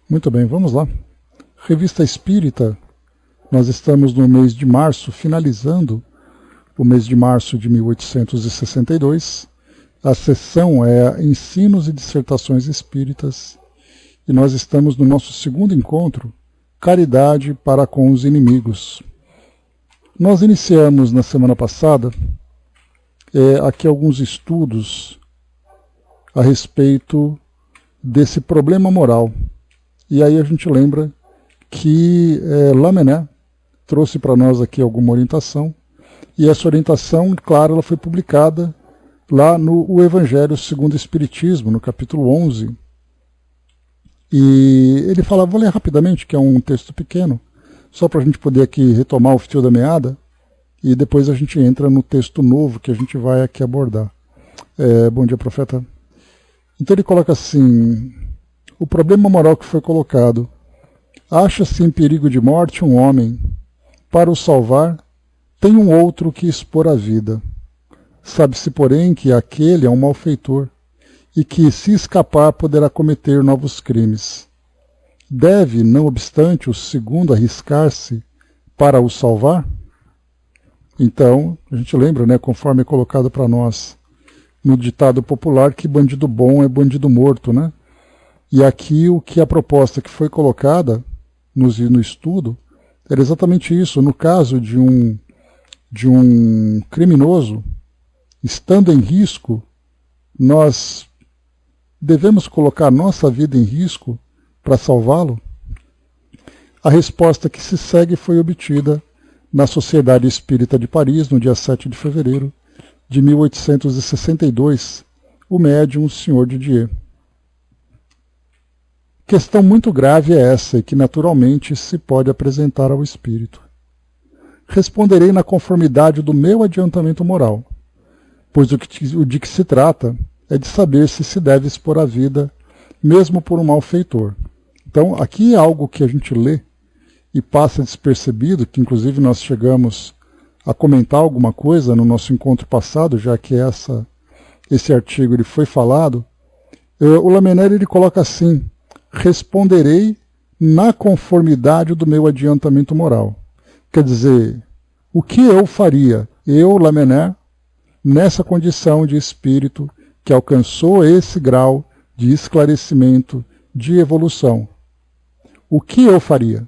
Muito bem, vamos lá. Revista Espírita, nós estamos no mês de março, finalizando o mês de março de 1862. A sessão é Ensinos e Dissertações Espíritas e nós estamos no nosso segundo encontro, Caridade para com os Inimigos. Nós iniciamos na semana passada aqui alguns estudos a respeito desse problema moral. E aí a gente lembra que Lamennais trouxe para nós aqui alguma orientação, e essa orientação, claro, ela foi publicada lá no O Evangelho segundo o Espiritismo, no capítulo 11. E ele fala, vou ler rapidamente, que é um texto pequeno, só para a gente poder aqui retomar o fio da meada, e depois a gente entra no texto novo que a gente vai aqui abordar. Bom dia, profeta. Então ele coloca assim: o problema moral que foi colocado. Acha-se em perigo de morte um homem. Para o salvar, tem um outro que expor a vida. Sabe-se, porém, que aquele é um malfeitor, e que, se escapar, poderá cometer novos crimes. Deve, não obstante, o segundo arriscar-se para o salvar? Então, a gente lembra, né, conforme é colocado para nós no ditado popular, que bandido bom é bandido morto, né? E aqui a proposta que foi colocada no estudo era exatamente isso. No caso de um criminoso, estando em risco, nós devemos colocar nossa vida em risco para salvá-lo? A resposta que se segue foi obtida na Sociedade Espírita de Paris, no dia 7 de fevereiro de 1862, o médium Sr. Didier. Questão muito grave é essa, e que naturalmente se pode apresentar ao espírito. Responderei na conformidade do meu adiantamento moral, pois o de que se trata é de saber se deve expor a vida, mesmo por um malfeitor. Então, aqui é algo que a gente lê e passa despercebido, que inclusive nós chegamos a comentar alguma coisa no nosso encontro passado, já que esse artigo ele foi falado. O Lamennais ele coloca assim: responderei na conformidade do meu adiantamento moral. Quer dizer, o que eu faria, eu, Lamennais, nessa condição de espírito que alcançou esse grau de esclarecimento, de evolução? O que eu faria?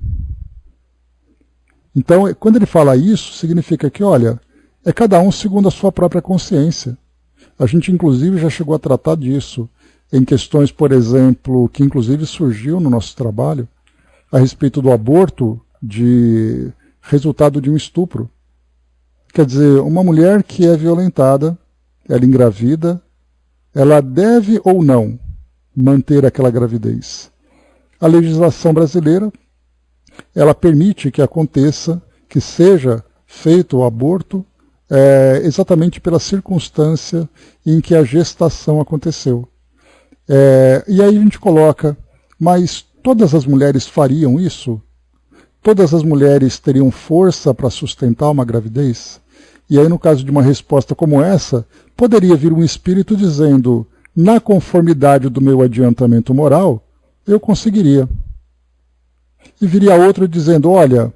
Então, quando ele fala isso, significa que, olha, é cada um segundo a sua própria consciência. A gente, inclusive, já chegou a tratar disso em questões, por exemplo, que inclusive surgiu no nosso trabalho, a respeito do aborto de resultado de um estupro. Quer dizer, uma mulher que é violentada, ela engravida, ela deve ou não manter aquela gravidez? A legislação brasileira, ela permite que aconteça, que seja feito o aborto exatamente pela circunstância em que a gestação aconteceu. E aí a gente coloca, mas todas as mulheres fariam isso? Todas as mulheres teriam força para sustentar uma gravidez? E aí, no caso de uma resposta como essa, poderia vir um espírito dizendo, na conformidade do meu adiantamento moral, eu conseguiria. E viria outro dizendo, olha,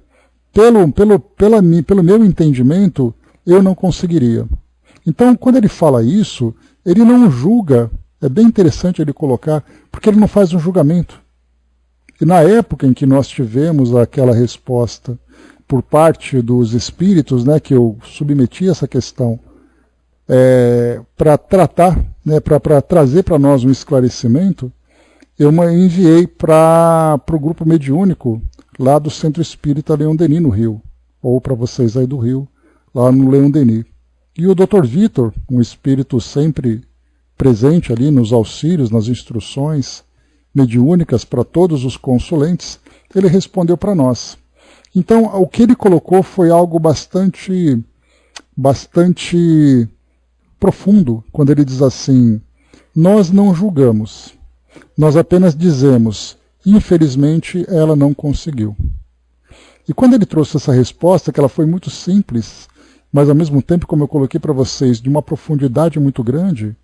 pelo meu entendimento, eu não conseguiria. Então, quando ele fala isso, ele não julga. É bem interessante ele colocar, porque ele não faz um julgamento. E na época em que nós tivemos aquela resposta por parte dos espíritos, né, que eu submeti essa questão para tratar, né, para trazer para nós um esclarecimento, eu enviei para o grupo mediúnico lá do Centro Espírita Leon Denis, no Rio, ou para vocês aí do Rio, lá no Leon Denis. E o Dr. Vitor, um espírito sempre presente ali nos auxílios, nas instruções mediúnicas para todos os consulentes, ele respondeu para nós. Então, o que ele colocou foi algo bastante profundo, quando ele diz assim, nós não julgamos, nós apenas dizemos, infelizmente ela não conseguiu. E quando ele trouxe essa resposta, que ela foi muito simples, mas ao mesmo tempo, como eu coloquei para vocês, de uma profundidade muito grande,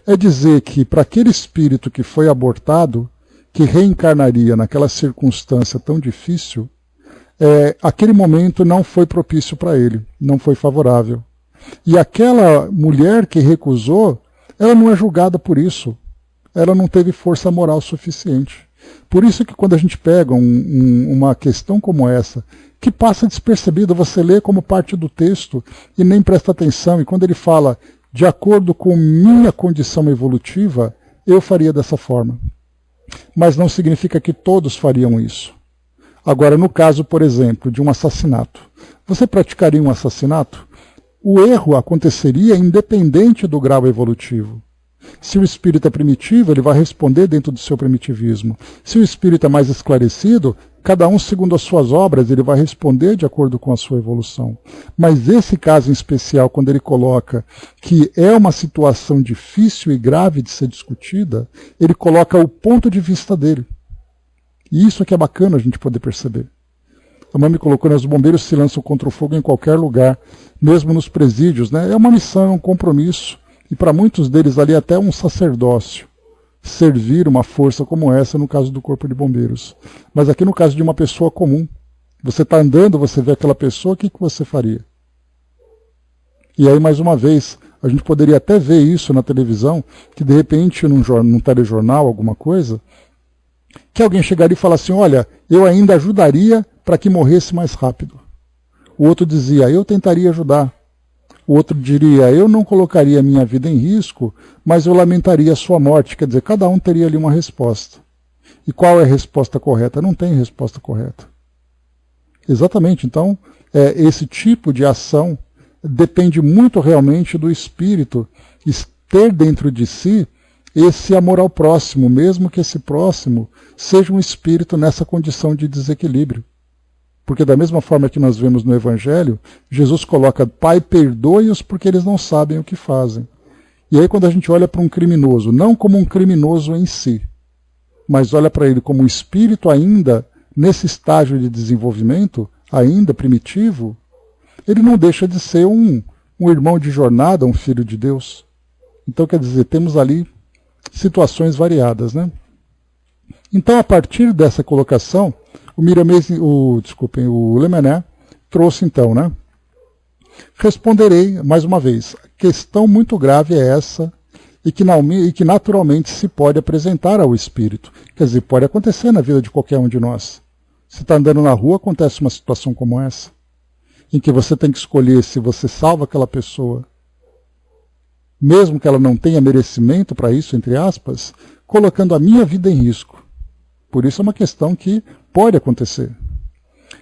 é dizer que para aquele espírito que foi abortado, que reencarnaria naquela circunstância tão difícil, aquele momento não foi propício para ele, não foi favorável. E aquela mulher que recusou, ela não é julgada por isso. Ela não teve força moral suficiente. Por isso que quando a gente pega uma questão como essa, que passa despercebida, você lê como parte do texto e nem presta atenção, e quando ele fala, de acordo com minha condição evolutiva, eu faria dessa forma. Mas não significa que todos fariam isso. Agora, no caso, por exemplo, de um assassinato, você praticaria um assassinato? O erro aconteceria independente do grau evolutivo. Se o espírito é primitivo, ele vai responder dentro do seu primitivismo. Se o espírito é mais esclarecido, cada um segundo as suas obras, ele vai responder de acordo com a sua evolução. Mas esse caso em especial, quando ele coloca que é uma situação difícil e grave de ser discutida, ele coloca o ponto de vista dele. E isso é que é bacana a gente poder perceber. A mãe me colocou, né, os bombeiros se lançam contra o fogo em qualquer lugar, mesmo nos presídios, né? É uma missão, é um compromisso. E para muitos deles ali até um sacerdócio, servir uma força como essa no caso do Corpo de Bombeiros. Mas aqui no caso de uma pessoa comum, você está andando, você vê aquela pessoa, o que você faria? E aí, mais uma vez, a gente poderia até ver isso na televisão, que de repente num telejornal, alguma coisa, que alguém chegaria e falasse assim, olha, eu ainda ajudaria para que morresse mais rápido. O outro dizia, eu tentaria ajudar. O outro diria, eu não colocaria a minha vida em risco, mas eu lamentaria a sua morte. Quer dizer, cada um teria ali uma resposta. E qual é a resposta correta? Não tem resposta correta. Exatamente, então, esse tipo de ação depende muito realmente do espírito ter dentro de si esse amor ao próximo, mesmo que esse próximo seja um espírito nessa condição de desequilíbrio. Porque da mesma forma que nós vemos no Evangelho, Jesus coloca, Pai, perdoe-os porque eles não sabem o que fazem. E aí quando a gente olha para um criminoso, não como um criminoso em si, mas olha para ele como um espírito ainda nesse estágio de desenvolvimento, ainda primitivo, ele não deixa de ser um irmão de jornada, um filho de Deus. Então quer dizer, temos ali situações variadas, né? Então a partir dessa colocação, o Lemené trouxe então, né? Responderei, mais uma vez, questão muito grave é essa e que naturalmente se pode apresentar ao espírito. Quer dizer, pode acontecer na vida de qualquer um de nós. Você está andando na rua, acontece uma situação como essa, em que você tem que escolher se você salva aquela pessoa, mesmo que ela não tenha merecimento para isso, entre aspas, colocando a minha vida em risco. Por isso é uma questão que pode acontecer.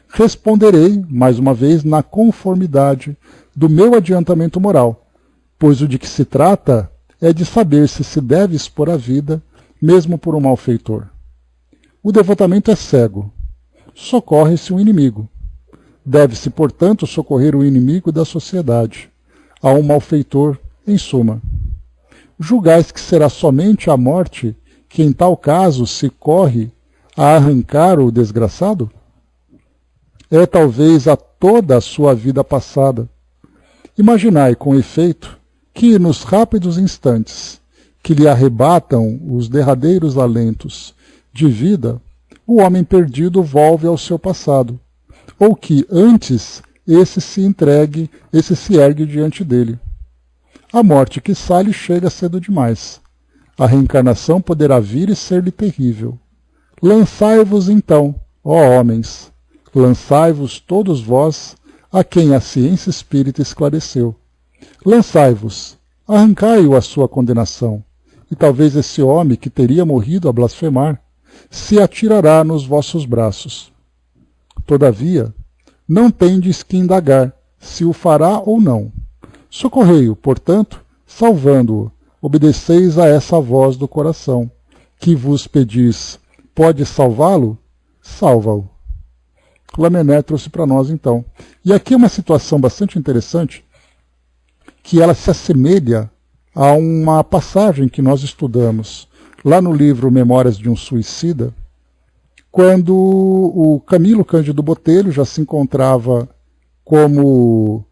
Responderei, mais uma vez, na conformidade do meu adiantamento moral, pois o de que se trata é de saber se deve expor a vida, mesmo por um malfeitor. O devotamento é cego. Socorre-se um inimigo. Deve-se, portanto, socorrer o inimigo da sociedade, a um malfeitor, em suma. Julgais que será somente a morte que em tal caso se corre a arrancar o desgraçado? É talvez a toda a sua vida passada. Imaginai, com efeito, que nos rápidos instantes que lhe arrebatam os derradeiros alentos de vida, o homem perdido volve ao seu passado, ou que, antes, esse se ergue diante dele. A morte que sai chega cedo demais. A reencarnação poderá vir e ser-lhe terrível. Lançai-vos então, ó homens, lançai-vos todos vós, a quem a ciência espírita esclareceu. Lançai-vos, arrancai-o a sua condenação, e talvez esse homem que teria morrido a blasfemar, se atirará nos vossos braços. Todavia, não tendes que indagar se o fará ou não. Socorrei-o, portanto, salvando-o, obedeceis a essa voz do coração, que vos pedis, pode salvá-lo? Salva-o. Lamennais trouxe para nós, então. E aqui é uma situação bastante interessante, que ela se assemelha a uma passagem que nós estudamos lá no livro Memórias de um Suicida, quando o Camilo Cândido Botelho já se encontrava como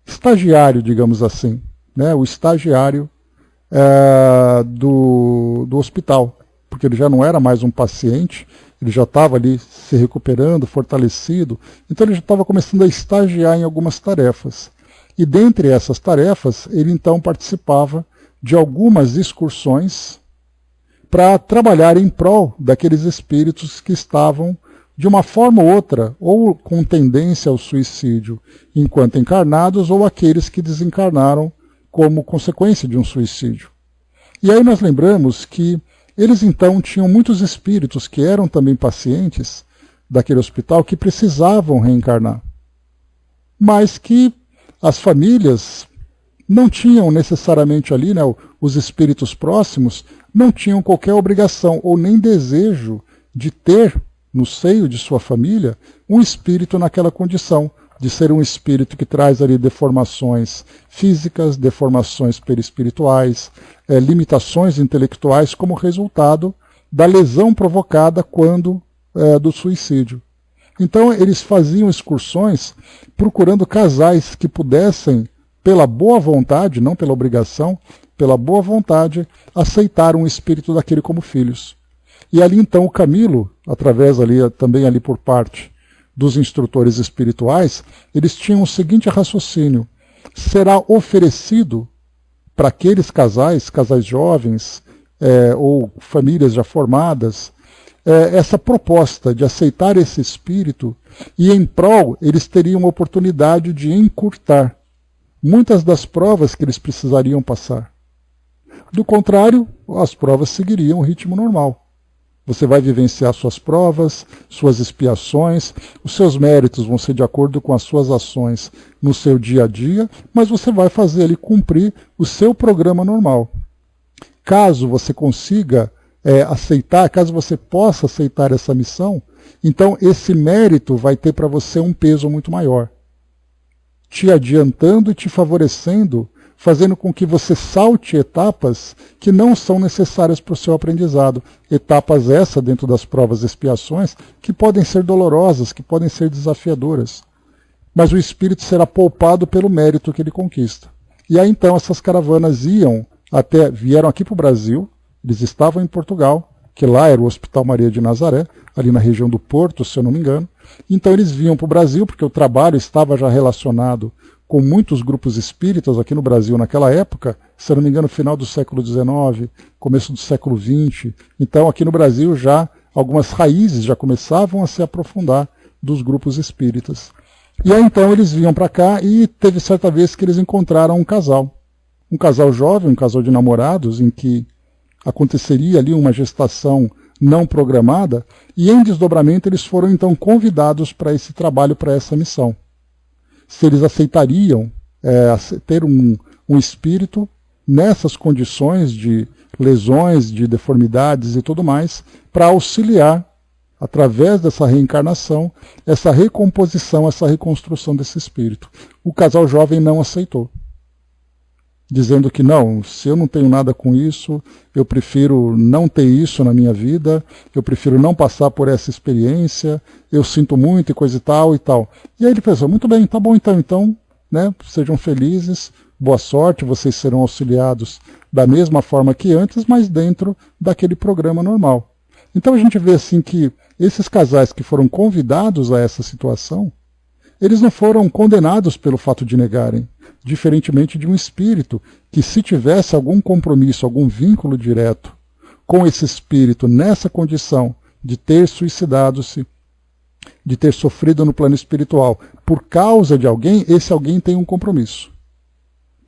estagiário, digamos assim, né? O estagiário do hospital, porque ele já não era mais um paciente, ele já estava ali se recuperando, fortalecido, então ele já estava começando a estagiar em algumas tarefas. E dentre essas tarefas, ele então participava de algumas excursões para trabalhar em prol daqueles espíritos que estavam, de uma forma ou outra, ou com tendência ao suicídio enquanto encarnados, ou aqueles que desencarnaram como consequência de um suicídio. E aí nós lembramos que eles então tinham muitos espíritos que eram também pacientes daquele hospital que precisavam reencarnar, mas que as famílias não tinham necessariamente ali, né, os espíritos próximos não tinham qualquer obrigação ou nem desejo de ter no seio de sua família um espírito naquela condição, de ser um espírito que traz ali deformações físicas, deformações perispirituais, limitações intelectuais como resultado da lesão provocada quando do suicídio. Então eles faziam excursões procurando casais que pudessem, pela boa vontade, não pela obrigação, pela boa vontade, aceitar um espírito daquele como filhos. E ali então o Camilo, através ali, também ali por parte dos instrutores espirituais, eles tinham o seguinte raciocínio: será oferecido para aqueles casais jovens ou famílias já formadas, essa proposta de aceitar esse espírito, e em prol eles teriam a oportunidade de encurtar muitas das provas que eles precisariam passar. Do contrário, as provas seguiriam o ritmo normal. Você vai vivenciar suas provas, suas expiações, os seus méritos vão ser de acordo com as suas ações no seu dia a dia, mas você vai fazer ali cumprir o seu programa normal. Caso você consiga aceitar, caso você possa aceitar essa missão, então esse mérito vai ter para você um peso muito maior, te adiantando e te favorecendo, fazendo com que você salte etapas que não são necessárias para o seu aprendizado. Etapas essas dentro das provas e expiações que podem ser dolorosas, que podem ser desafiadoras. Mas o espírito será poupado pelo mérito que ele conquista. E aí então essas caravanas vieram aqui para o Brasil, eles estavam em Portugal, que lá era o Hospital Maria de Nazaré, ali na região do Porto, se eu não me engano. Então eles vinham para o Brasil, porque o trabalho estava já relacionado com muitos grupos espíritas aqui no Brasil naquela época, se eu não me engano, final do século XIX, começo do século XX. Então aqui no Brasil já algumas raízes já começavam a se aprofundar dos grupos espíritas. E aí então eles vinham para cá e teve certa vez que eles encontraram um casal jovem, um casal de namorados, em que aconteceria ali uma gestação não programada, e em desdobramento eles foram então convidados para esse trabalho, para essa missão. Se eles aceitariam ter um espírito nessas condições de lesões, de deformidades e tudo mais, para auxiliar, através dessa reencarnação, essa recomposição, essa reconstrução desse espírito. O casal jovem não aceitou, dizendo que não, se eu não tenho nada com isso, eu prefiro não ter isso na minha vida, eu prefiro não passar por essa experiência, eu sinto muito e coisa e tal e tal. E aí ele pensou, muito bem, tá bom então, né, sejam felizes, boa sorte, vocês serão auxiliados da mesma forma que antes, mas dentro daquele programa normal. Então a gente vê assim que esses casais que foram convidados a essa situação, eles não foram condenados pelo fato de negarem, diferentemente de um espírito que, se tivesse algum compromisso, algum vínculo direto com esse espírito nessa condição de ter suicidado-se, de ter sofrido no plano espiritual por causa de alguém, esse alguém tem um compromisso,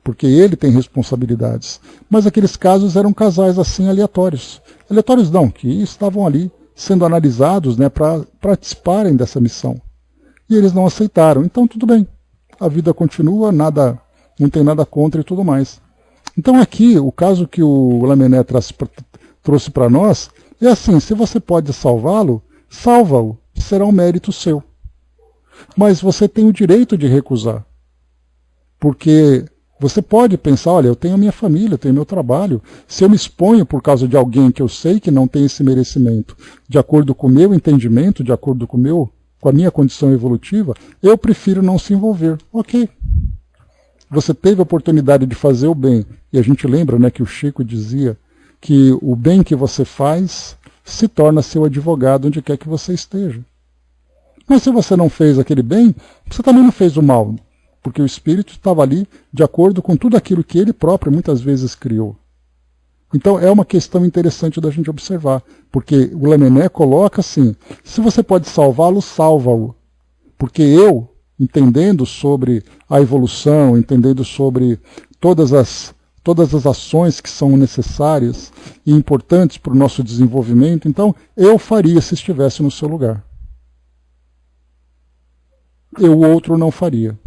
porque ele tem responsabilidades. Mas aqueles casos eram casais assim aleatórios. Aleatórios não, que estavam ali sendo analisados, né, para participarem dessa missão. E eles não aceitaram. Então tudo bem, a vida continua, não tem nada contra e tudo mais. Então aqui, o caso que o Lamennais trouxe para nós é assim: se você pode salvá-lo, salva-o, será um mérito seu. Mas você tem o direito de recusar. Porque você pode pensar, olha, eu tenho a minha família, eu tenho meu trabalho, se eu me exponho por causa de alguém que eu sei que não tem esse merecimento, de acordo com o meu entendimento, de acordo com a minha condição evolutiva, eu prefiro não se envolver. Ok. Você teve a oportunidade de fazer o bem. E a gente lembra, né, que o Chico dizia que o bem que você faz se torna seu advogado onde quer que você esteja. Mas se você não fez aquele bem, você também não fez o mal, porque o Espírito estava ali de acordo com tudo aquilo que ele próprio muitas vezes criou. Então é uma questão interessante da gente observar, porque o Lamennais coloca assim, se você pode salvá-lo, salva-o. Porque eu, entendendo sobre a evolução, entendendo sobre todas as ações que são necessárias e importantes para o nosso desenvolvimento, então eu faria se estivesse no seu lugar. O outro não faria.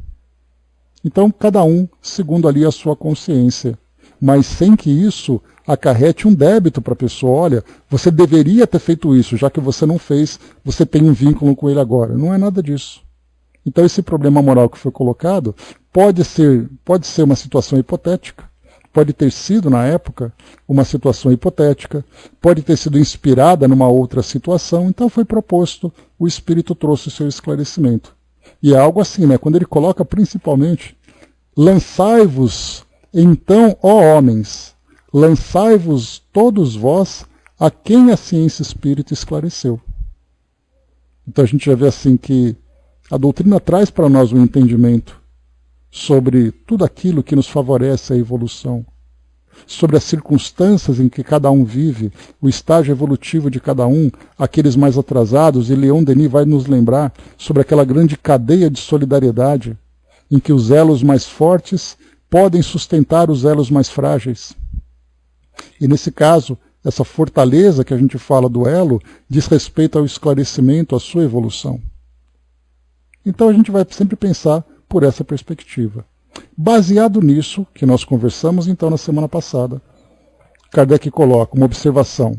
Então, cada um segundo ali a sua consciência, mas sem que isso acarrete um débito para a pessoa. Olha, você deveria ter feito isso, já que você não fez, você tem um vínculo com ele agora. Não é nada disso. Então, esse problema moral que foi colocado pode ser uma situação hipotética, pode ter sido, na época, uma situação hipotética, pode ter sido inspirada numa outra situação, então foi proposto, o Espírito trouxe o seu esclarecimento. E é algo assim, né? Quando ele coloca principalmente, lançai-vos então, ó homens, lançai-vos todos vós a quem a ciência espírita esclareceu. Então a gente já vê assim que a doutrina traz para nós um entendimento sobre tudo aquilo que nos favorece a evolução, sobre as circunstâncias em que cada um vive, o estágio evolutivo de cada um, aqueles mais atrasados, e Leon Denis vai nos lembrar sobre aquela grande cadeia de solidariedade, em que os elos mais fortes podem sustentar os elos mais frágeis. E nesse caso, essa fortaleza que a gente fala do elo diz respeito ao esclarecimento, à sua evolução. Então a gente vai sempre pensar por essa perspectiva. Baseado nisso, que nós conversamos então na semana passada, Kardec coloca uma observação.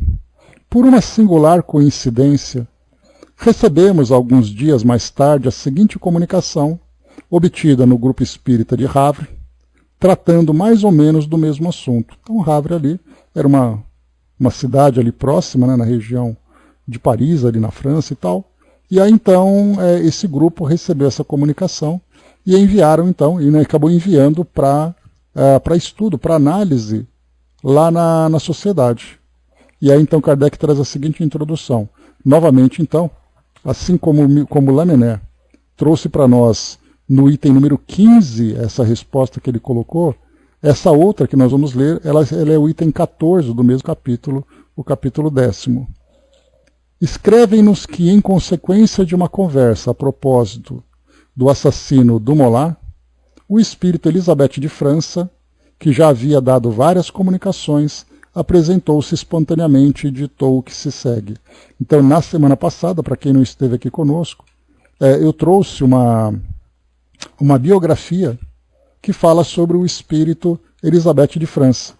Por uma singular coincidência, recebemos alguns dias mais tarde a seguinte comunicação, obtida no grupo espírita de Havre, tratando mais ou menos do mesmo assunto. Então Havre ali era uma cidade ali próxima, né, na região de Paris, ali na França e tal. E aí então esse grupo recebeu essa comunicação e enviaram então, e acabou enviando para estudo, para análise lá na sociedade. E aí então Kardec traz a seguinte introdução. Novamente então, assim como Lamennais trouxe para nós no item número 15 essa resposta que ele colocou, essa outra que nós vamos ler, ela é o item 14 do mesmo capítulo, o capítulo 10º. Escrevem-nos que, em consequência de uma conversa a propósito do assassino Dumoulin, o espírito Elizabeth de França, que já havia dado várias comunicações, apresentou-se espontaneamente e ditou o que se segue. Então, na semana passada, para quem não esteve aqui conosco, eu trouxe uma biografia que fala sobre o espírito Elizabeth de França.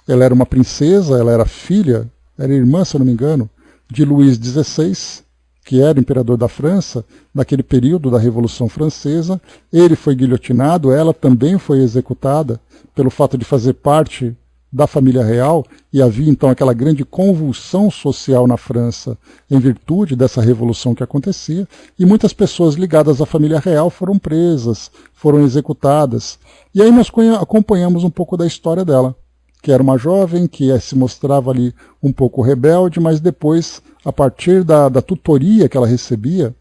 Ela era uma princesa, ela era filha, era irmã, se eu não me engano, de Luís XVI, que era imperador da França, naquele período da Revolução Francesa. Ele foi guilhotinado, ela também foi executada pelo fato de fazer parte da família real, e havia então aquela grande convulsão social na França em virtude dessa revolução que acontecia, e muitas pessoas ligadas à família real foram presas, foram executadas. E aí nós acompanhamos um pouco da história dela, que era uma jovem que se mostrava ali um pouco rebelde, mas depois, a partir da tutoria que ela recebia,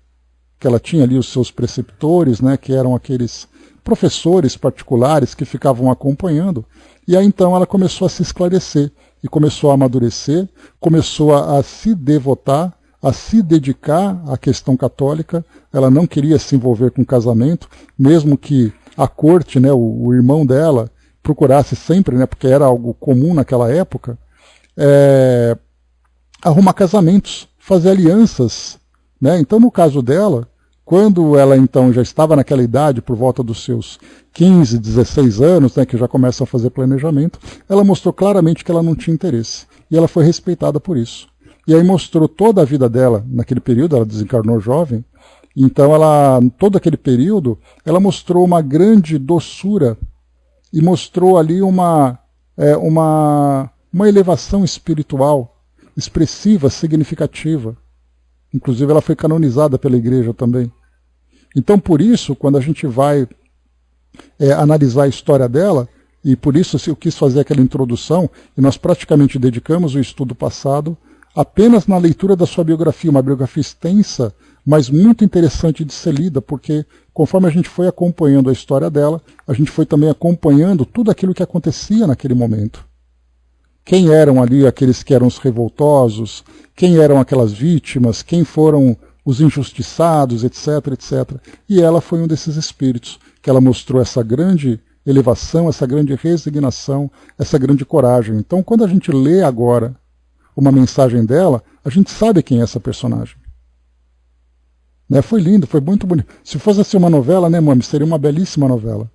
que ela tinha ali os seus preceptores, né, que eram aqueles professores particulares que ficavam acompanhando, e aí então ela começou a se esclarecer, e começou a amadurecer, começou a se devotar, a se dedicar à questão católica. Ela não queria se envolver com casamento, mesmo que a corte, né, o irmão dela, procurasse sempre, né, porque era algo comum naquela época, arrumar casamentos, fazer alianças, né? Então, no caso dela, quando ela então já estava naquela idade, por volta dos seus 15, 16 anos, né, que já começa a fazer planejamento, ela mostrou claramente que ela não tinha interesse. E ela foi respeitada por isso. E aí mostrou toda a vida dela, naquele período, ela desencarnou jovem, então todo aquele período, ela mostrou uma grande doçura e mostrou ali uma elevação espiritual expressiva, significativa. Inclusive ela foi canonizada pela igreja também. Então por isso, quando a gente vai analisar a história dela, E por isso eu quis fazer aquela introdução, e nós praticamente dedicamos o estudo passado apenas na leitura da sua biografia, uma biografia extensa, mas muito interessante de ser lida, porque conforme a gente foi acompanhando a história dela, a gente foi também acompanhando tudo aquilo que acontecia naquele momento. Quem eram ali aqueles que eram os revoltosos, quem eram aquelas vítimas, quem foram os injustiçados, etc, etc. E ela foi um desses espíritos, que ela mostrou essa grande elevação, essa grande resignação, essa grande coragem. Então, quando a gente lê agora uma mensagem dela, a gente sabe quem é essa personagem. Né? Foi lindo, foi muito bonito. Se fosse assim uma novela, né, Mami? Seria uma belíssima novela.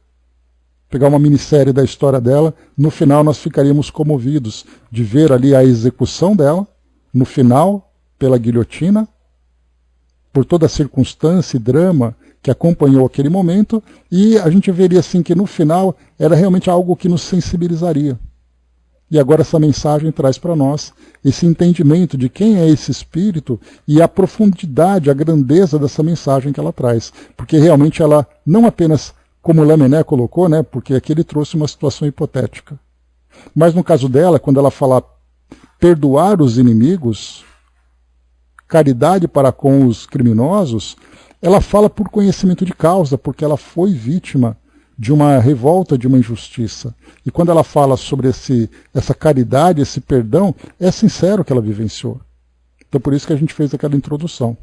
Pegar uma minissérie da história dela, no final nós ficaríamos comovidos de ver ali a execução dela, no final, pela guilhotina, por toda a circunstância e drama que acompanhou aquele momento, e a gente veria assim que no final era realmente algo que nos sensibilizaria. E agora essa mensagem traz para nós esse entendimento de quem é esse espírito e a profundidade, a grandeza dessa mensagem que ela traz. Porque realmente ela não apenas, como o Lamennais colocou, né, porque aqui ele trouxe uma situação hipotética. Mas no caso dela, quando ela fala perdoar os inimigos, caridade para com os criminosos, ela fala por conhecimento de causa, porque ela foi vítima de uma revolta, de uma injustiça. E quando ela fala sobre essa caridade, esse perdão, é sincero que ela vivenciou. Então por isso que a gente fez aquela introdução.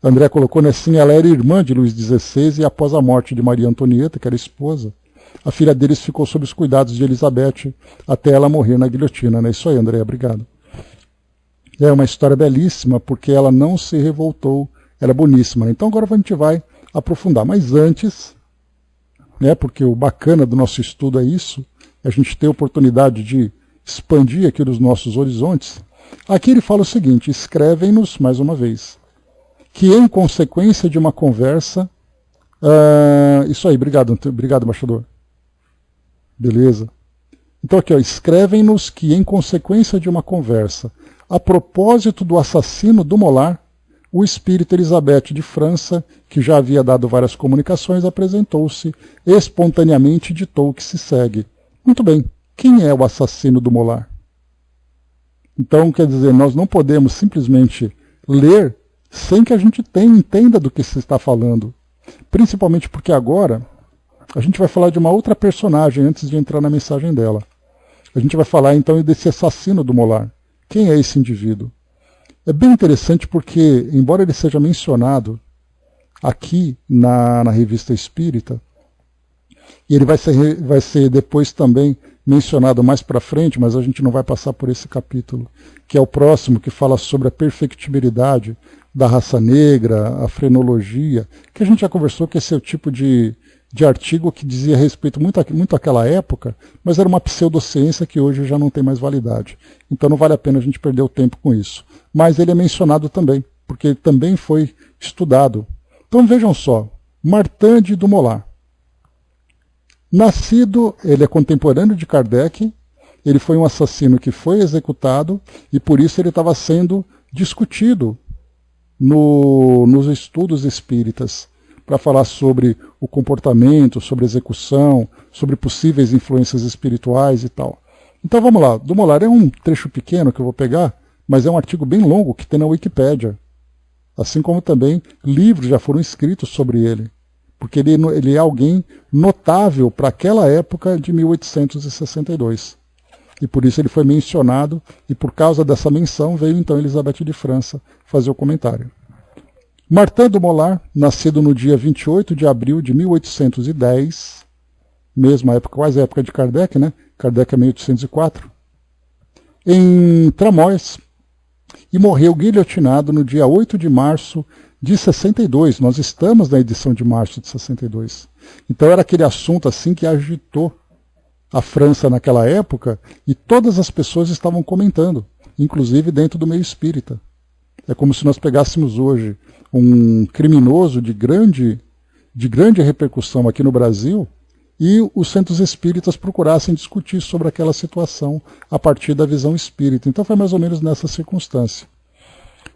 André colocou, né, sim, ela era irmã de Luís XVI e após a morte de Maria Antonieta, que era esposa, a filha deles ficou sob os cuidados de Elizabeth até ela morrer na guilhotina. Né? Isso aí, André, obrigado. É uma história belíssima, porque ela não se revoltou, ela é boníssima. Né? Então agora a gente vai aprofundar. Mas antes, né, porque o bacana do nosso estudo é isso, a gente ter a oportunidade de expandir aqui os nossos horizontes. Aqui ele fala o seguinte, escrevem-nos, mais uma vez, que em consequência de uma conversa... isso aí, obrigado, embaixador. Beleza. Então aqui, ó, escrevem-nos que em consequência de uma conversa, a propósito do assassino do Molar, o espírito Elizabeth de França, que já havia dado várias comunicações, apresentou-se espontaneamente e ditou o que se segue. Muito bem, quem é o assassino do Molar? Então, quer dizer, nós não podemos simplesmente ler sem que a gente entenda do que se está falando. Principalmente porque agora a gente vai falar de uma outra personagem antes de entrar na mensagem dela. A gente vai falar então desse assassino do Molar. Quem é esse indivíduo? É bem interessante porque, embora ele seja mencionado aqui na Revista Espírita, e ele vai ser depois também mencionado mais para frente, mas a gente não vai passar por esse capítulo, que é o próximo, que fala sobre a perfectibilidade da raça negra, a frenologia, que a gente já conversou que esse é o tipo de artigo que dizia respeito muito àquela época, mas era uma pseudociência que hoje já não tem mais validade. Então não vale a pena a gente perder o tempo com isso. Mas ele é mencionado também, porque ele também foi estudado. Então vejam só, Martin de Dumoulin. Nascido, ele é contemporâneo de Kardec, ele foi um assassino que foi executado e por isso ele estava sendo discutido nos estudos espíritas, para falar sobre o comportamento, sobre execução, sobre possíveis influências espirituais e tal. Então vamos lá, Dumoulin é um trecho pequeno que eu vou pegar, mas é um artigo bem longo que tem na Wikipédia. Assim como também livros já foram escritos sobre ele, porque ele é alguém notável para aquela época de 1862. E por isso ele foi mencionado, e por causa dessa menção veio então Elizabeth de França fazer o comentário. Martin Dumoulin, nascido no dia 28 de abril de 1810, mesma época, quase a época de Kardec, né? Kardec é 1804, em Tramóis, e morreu guilhotinado no dia 8 de março de 62. Nós estamos na edição de março de 62. Então era aquele assunto assim que agitou a França naquela época e todas as pessoas estavam comentando, inclusive dentro do meio espírita. É como se nós pegássemos hoje um criminoso de grande repercussão aqui no Brasil e os centros espíritas procurassem discutir sobre aquela situação a partir da visão espírita. Então foi mais ou menos nessa circunstância.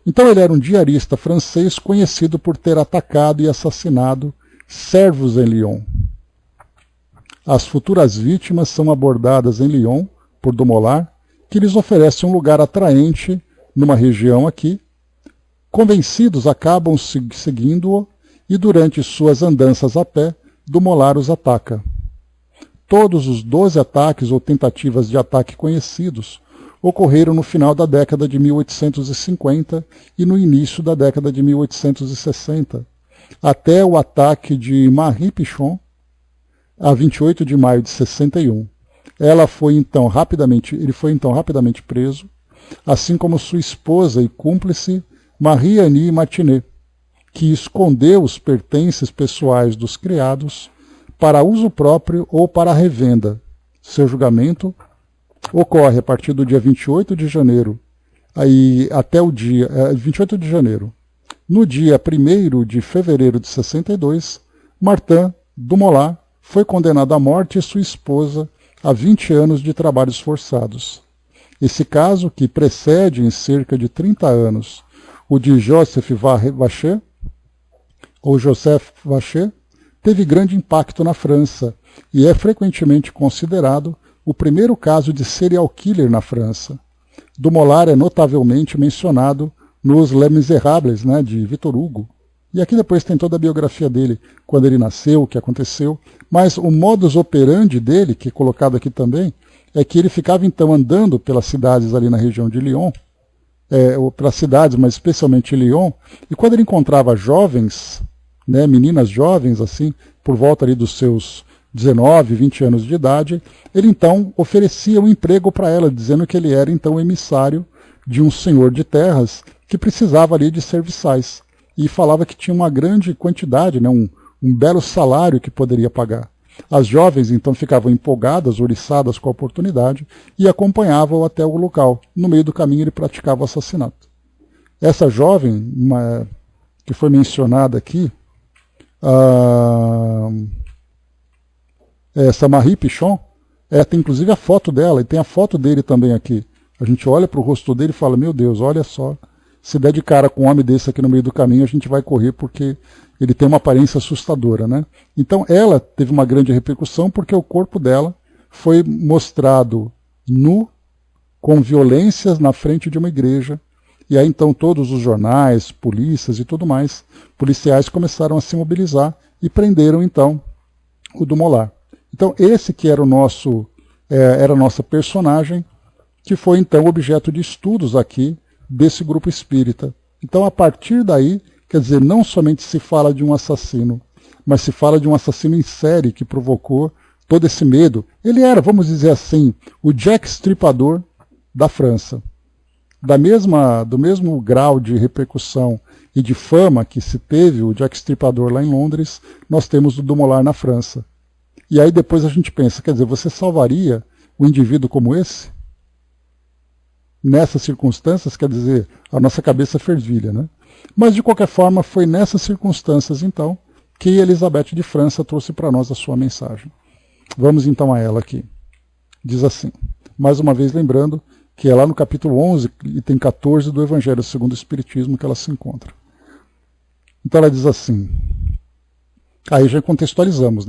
Então ele era um diarista francês conhecido por ter atacado e assassinado servos em Lyon. As futuras vítimas são abordadas em Lyon por Dumollard, que lhes oferece um lugar atraente numa região aqui. Convencidos, acabam seguindo-o e durante suas andanças a pé, Dumollard os ataca. Todos os 12 ataques ou tentativas de ataque conhecidos ocorreram no final da década de 1850 e no início da década de 1860, até o ataque de Marie Pichon, a 28 de maio de 61. Ele foi então rapidamente preso, assim como sua esposa e cúmplice Marie-Annie Martinet, que escondeu os pertences pessoais dos criados para uso próprio ou para revenda. Seu julgamento ocorre a partir do dia 28 de janeiro, até o dia 28 de janeiro. No dia 1º de fevereiro de 62, Martin Dumollard foi condenado à morte e sua esposa a 20 anos de trabalhos forçados. Esse caso, que precede em cerca de 30 anos o de Joseph Vacher, teve grande impacto na França e é frequentemente considerado o primeiro caso de serial killer na França. Dumollard é notavelmente mencionado nos Les Misérables, de Victor Hugo. E aqui depois tem toda a biografia dele, quando ele nasceu, o que aconteceu. Mas o modus operandi dele, que é colocado aqui também, é que ele ficava então andando pelas cidades ali na região de Lyon, pelas cidades, mas especialmente Lyon, e quando ele encontrava jovens, meninas jovens, assim, por volta ali dos seus 19, 20 anos de idade, ele então oferecia um emprego para ela, dizendo que ele era então emissário de um senhor de terras que precisava ali de serviçais. E falava que tinha uma grande quantidade, um belo salário que poderia pagar. As jovens então ficavam empolgadas, oriçadas com a oportunidade e acompanhavam-o até o local. No meio do caminho ele praticava o assassinato. Essa jovem, que foi mencionada aqui, essa Marie Pichon, tem inclusive a foto dela e tem a foto dele também aqui. A gente olha para o rosto dele e fala, meu Deus, olha só, se der de cara com um homem desse aqui no meio do caminho, a gente vai correr porque ele tem uma aparência assustadora, Então ela teve uma grande repercussão porque o corpo dela foi mostrado nu, com violências na frente de uma igreja, e aí então todos os jornais, polícias e tudo mais, policiais começaram a se mobilizar e prenderam então o Dumollard. Então esse que era era a nossa personagem, que foi então objeto de estudos aqui desse grupo espírita. Então a partir daí, quer dizer, não somente se fala de um assassino, mas se fala de um assassino em série que provocou todo esse medo. Ele era, vamos dizer assim, o Jack Stripador da França. Do mesmo grau de repercussão e de fama que se teve o Jack Stripador lá em Londres, nós temos o Dumollard na França. E aí depois a gente pensa, quer dizer, você salvaria um indivíduo como esse? Nessas circunstâncias, quer dizer, a nossa cabeça fervilha, Mas de qualquer forma, foi nessas circunstâncias, então, que Elizabeth de França trouxe para nós a sua mensagem. Vamos então a ela aqui. Diz assim, mais uma vez lembrando que é lá no capítulo 11, item 14 do Evangelho segundo o Espiritismo que ela se encontra. Então ela diz assim, aí já contextualizamos,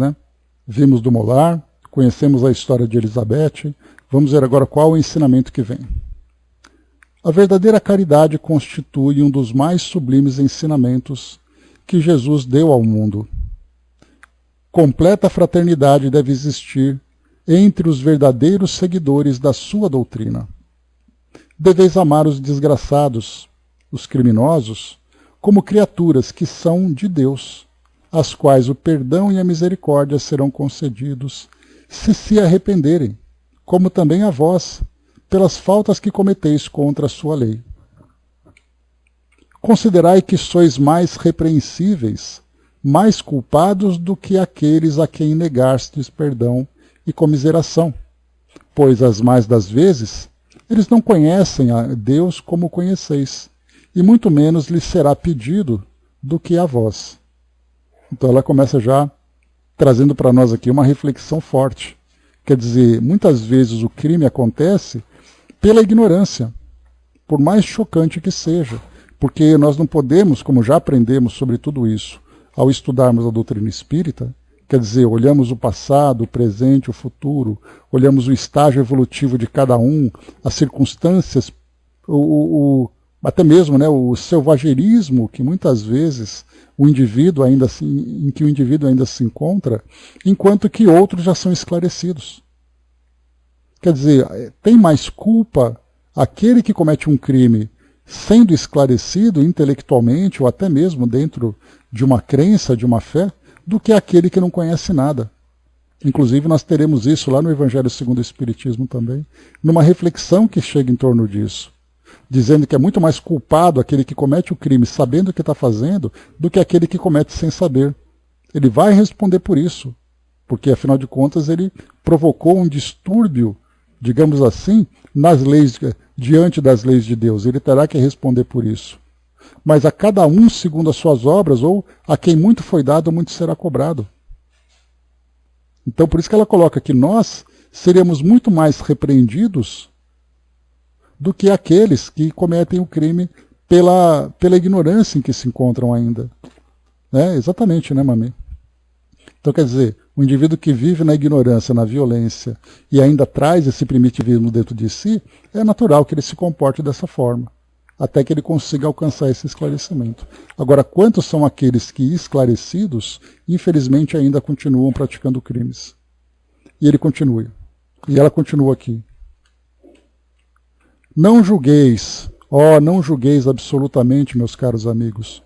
Vimos Dumollard, conhecemos a história de Elizabeth, vamos ver agora qual é o ensinamento que vem. A verdadeira caridade constitui um dos mais sublimes ensinamentos que Jesus deu ao mundo. Completa fraternidade deve existir entre os verdadeiros seguidores da sua doutrina. Deveis amar os desgraçados, os criminosos, como criaturas que são de Deus, às quais o perdão e a misericórdia serão concedidos se arrependerem, como também a vós, pelas faltas que cometeis contra a sua lei. Considerai que sois mais repreensíveis, mais culpados do que aqueles a quem negastes perdão e comiseração, pois as mais das vezes eles não conhecem a Deus como conheceis, e muito menos lhes será pedido do que a vós. Então ela começa já trazendo para nós aqui uma reflexão forte. Quer dizer, muitas vezes o crime acontece pela ignorância, por mais chocante que seja, porque nós não podemos, como já aprendemos sobre tudo isso, ao estudarmos a doutrina espírita, Quer dizer, olhamos o passado, o presente, o futuro, olhamos o estágio evolutivo de cada um, as circunstâncias, até mesmo, né, o selvagerismo que muitas vezes o indivíduo ainda em que o indivíduo ainda se encontra, enquanto que outros já são esclarecidos. Quer dizer, tem mais culpa aquele que comete um crime sendo esclarecido intelectualmente ou até mesmo dentro de uma crença, de uma fé, do que aquele que não conhece nada. Inclusive nós teremos isso lá no Evangelho segundo o Espiritismo também, numa reflexão que chega em torno disso, dizendo que é muito mais culpado aquele que comete o crime sabendo o que está fazendo do que aquele que comete sem saber. Ele vai responder por isso, porque afinal de contas ele provocou um distúrbio, digamos assim, nas leis, diante das leis de Deus. Ele terá que responder por isso. Mas a cada um segundo as suas obras, ou a quem muito foi dado, muito será cobrado. Então por isso que ela coloca que nós seremos muito mais repreendidos do que aqueles que cometem o crime pela ignorância em que se encontram ainda. Exatamente, né, Mami? Então quer dizer, o indivíduo que vive na ignorância, na violência, e ainda traz esse primitivismo dentro de si, é natural que ele se comporte dessa forma, até que ele consiga alcançar esse esclarecimento. Agora, quantos são aqueles que, esclarecidos, infelizmente ainda continuam praticando crimes? E ele continua. E ela continua aqui. Não julgueis, não julgueis absolutamente, meus caros amigos,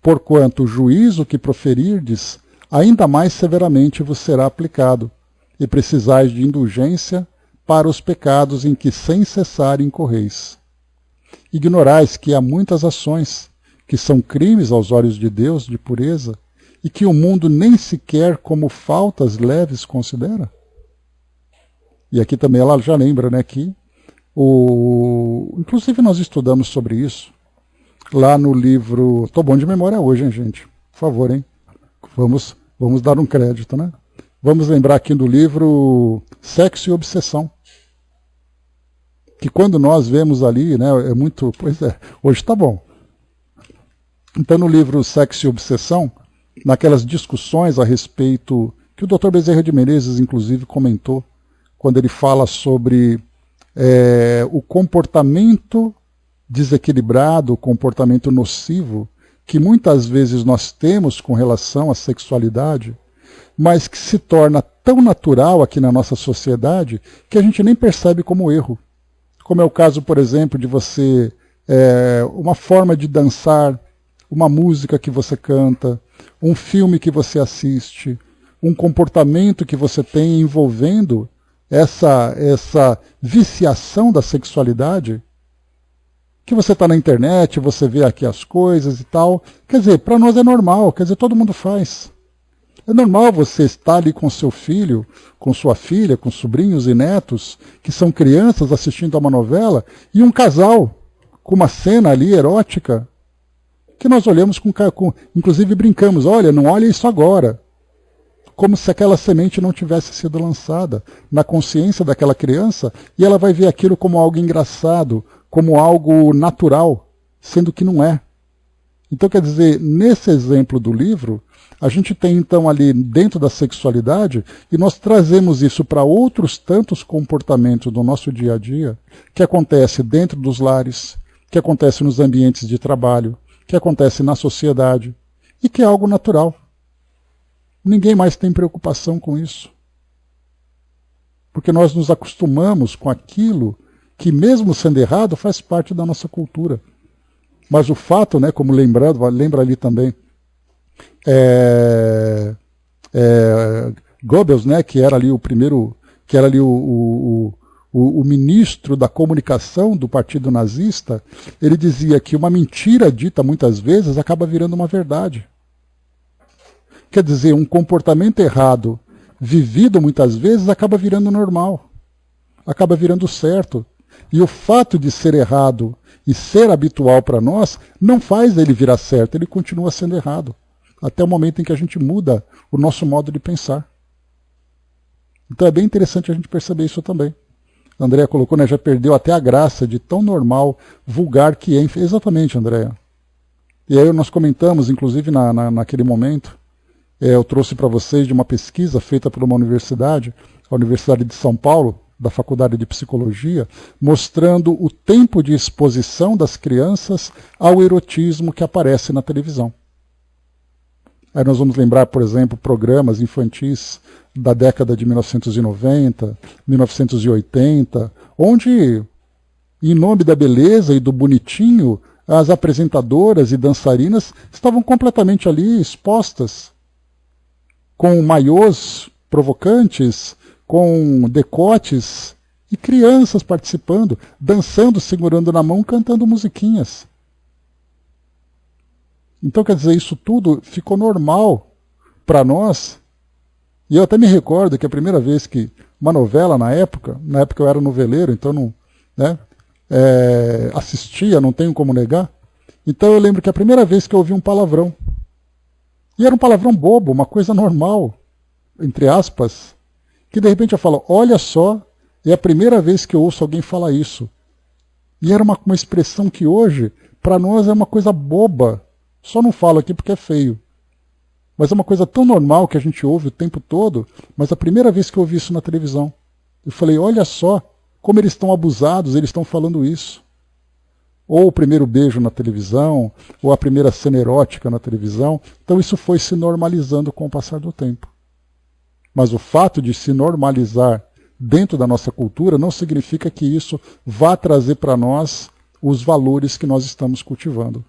porquanto o juízo que proferirdes ainda mais severamente vos será aplicado, e precisais de indulgência para os pecados em que sem cessar incorreis. Ignorais que há muitas ações que são crimes aos olhos de Deus de pureza, e que o mundo nem sequer como faltas leves considera? E aqui também ela já lembra, né, que inclusive nós estudamos sobre isso lá no livro... Tô bom de memória hoje, hein, gente? Por favor, hein? Vamos dar um crédito, né? Vamos lembrar aqui do livro Sexo e Obsessão. Que quando nós vemos ali, né, é muito... Pois é, hoje tá bom. Então no livro Sexo e Obsessão, naquelas discussões a respeito, que o Dr. Bezerra de Menezes inclusive comentou, quando ele fala sobre o comportamento desequilibrado, o comportamento nocivo, que muitas vezes nós temos com relação à sexualidade, mas que se torna tão natural aqui na nossa sociedade que a gente nem percebe como erro. Como é o caso, por exemplo, de você, uma forma de dançar, uma música que você canta, um filme que você assiste, um comportamento que você tem envolvendo essa viciação da sexualidade, que você está na internet, você vê aqui as coisas e tal. Quer dizer, para nós é normal, quer dizer, todo mundo faz. É normal você estar ali com seu filho, com sua filha, com sobrinhos e netos, que são crianças assistindo a uma novela, e um casal com uma cena ali erótica, que nós olhamos inclusive brincamos, olha, não olha isso agora. Como se aquela semente não tivesse sido lançada na consciência daquela criança, e ela vai ver aquilo como algo engraçado, como algo natural, sendo que não é. Então, quer dizer, nesse exemplo do livro, a gente tem então ali dentro da sexualidade, e nós trazemos isso para outros tantos comportamentos do nosso dia a dia, que acontece dentro dos lares, que acontece nos ambientes de trabalho, que acontece na sociedade, e que é algo natural. Ninguém mais tem preocupação com isso. Porque nós nos acostumamos com aquilo que, mesmo sendo errado, faz parte da nossa cultura. Mas o fato, né, como lembra ali também, Goebbels, né, que era ali o primeiro, que era ali o ministro da comunicação do partido nazista, ele dizia que uma mentira dita muitas vezes acaba virando uma verdade. Quer dizer, um comportamento errado vivido muitas vezes acaba virando normal, acaba virando certo. E o fato de ser errado e ser habitual para nós não faz ele virar certo, ele continua sendo errado, até o momento em que a gente muda o nosso modo de pensar. Então é bem interessante a gente perceber isso também. A Andréa colocou, né, já perdeu até a graça de tão normal, vulgar que é. Exatamente, Andréa. E aí nós comentamos, inclusive naquele momento, Eu trouxe para vocês de uma pesquisa feita por uma universidade, a Universidade de São Paulo, da Faculdade de Psicologia, mostrando o tempo de exposição das crianças ao erotismo que aparece na televisão. Aí nós vamos lembrar, por exemplo, programas infantis da década de 1990, 1980, onde, em nome da beleza e do bonitinho, as apresentadoras e dançarinas estavam completamente ali expostas, com maiôs provocantes, com decotes, e crianças participando, dançando, segurando na mão, cantando musiquinhas. Então, quer dizer, isso tudo ficou normal para nós. E eu até me recordo que a primeira vez que uma novela, na época eu era noveleiro, então não, né, assistia, não tenho como negar. Então eu lembro que a primeira vez que eu ouvi um palavrão, e era um palavrão bobo, uma coisa normal, entre aspas, que de repente eu falo, olha só, é a primeira vez que eu ouço alguém falar isso. E era uma expressão que hoje, para nós, é uma coisa boba. Só não falo aqui porque é feio. Mas é uma coisa tão normal que a gente ouve o tempo todo, mas a primeira vez que eu ouvi isso na televisão, eu falei, olha só, como eles estão abusados, eles estão falando isso. Ou o primeiro beijo na televisão, ou a primeira cena erótica na televisão. Então isso foi se normalizando com o passar do tempo. Mas o fato de se normalizar dentro da nossa cultura não significa que isso vá trazer para nós os valores que nós estamos cultivando.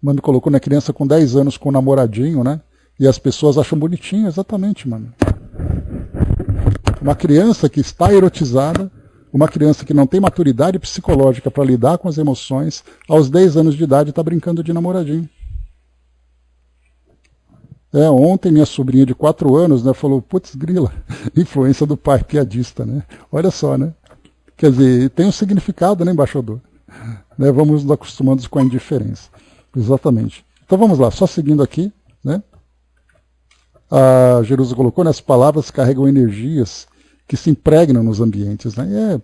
Mano colocou na criança com 10 anos com um namoradinho, né? E as pessoas acham bonitinho, exatamente, mano. Uma criança que está erotizada, uma criança que não tem maturidade psicológica para lidar com as emoções, aos 10 anos de idade está brincando de namoradinho. Ontem minha sobrinha de 4 anos, né, falou, putz, grila, influência do pai, piadista, né? Olha só, né? Quer dizer, tem um significado, né, embaixador? Né, vamos nos acostumando com a indiferença. Exatamente. Então vamos lá, só seguindo aqui, né? A Jerusa colocou, as palavras carregam energias que se impregnam nos ambientes, né?